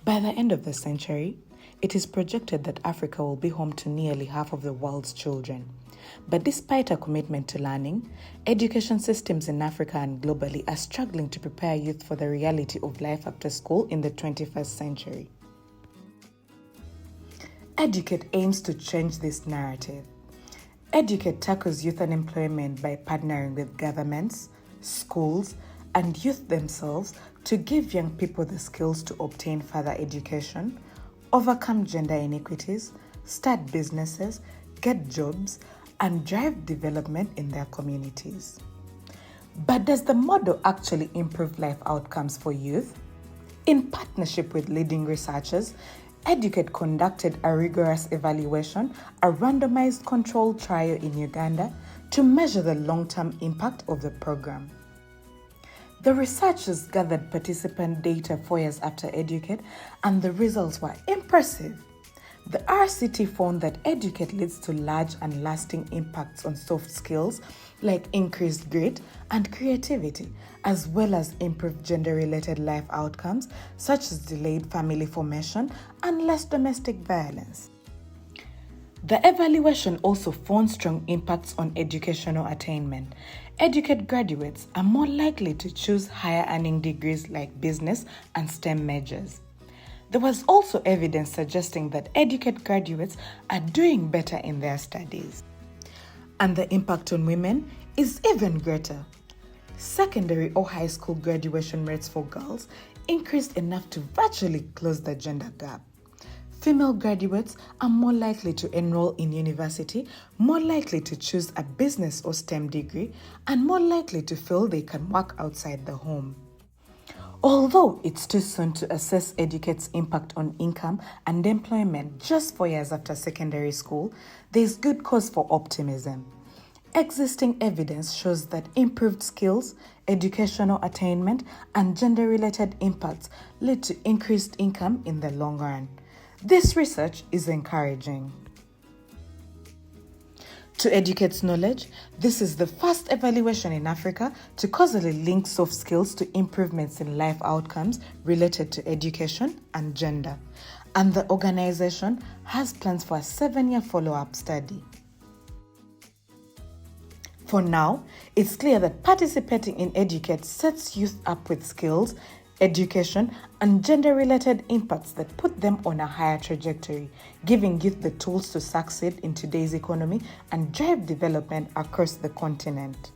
By the end of the century, it is projected that Africa will be home to nearly half of the world's children. But despite a commitment to learning, education systems in Africa and globally are struggling to prepare youth for the reality of life after school in the 21st century. Educate aims to change this narrative. Educate tackles youth unemployment by partnering with governments, schools, and youth themselves to give young people the skills to obtain further education, overcome gender inequities, start businesses, get jobs, and drive development in their communities. But does the model actually improve life outcomes for youth? In partnership with leading researchers, Educate conducted a rigorous evaluation, a randomized controlled trial in Uganda, to measure the long-term impact of the program. The researchers gathered participant data 4 years after Educate, and the results were impressive. The RCT found that Educate leads to large and lasting impacts on soft skills like increased grit and creativity, as well as improved gender-related life outcomes such as delayed family formation and less domestic violence. The evaluation also found strong impacts on educational attainment. Educate graduates are more likely to choose higher earning degrees like business and STEM majors. There was also evidence suggesting that Educate graduates are doing better in their studies. And the impact on women is even greater. Secondary or high school graduation rates for girls increased enough to virtually close the gender gap. Female graduates are more likely to enroll in university, more likely to choose a business or STEM degree, and more likely to feel they can work outside the home. Although it's too soon to assess Educate's impact on income and employment just 4 years after secondary school, there is good cause for optimism. Existing evidence shows that improved skills, educational attainment, and gender-related impacts lead to increased income in the long run. This research is encouraging. To Educate's knowledge, this is the first evaluation in Africa to causally link soft skills to improvements in life outcomes related to education and gender. And the organization has plans for a 7-year follow-up study. For now, it's clear that participating in Educate sets youth up with skills, education, and gender-related impacts that put them on a higher trajectory, giving youth the tools to succeed in today's economy and drive development across the continent.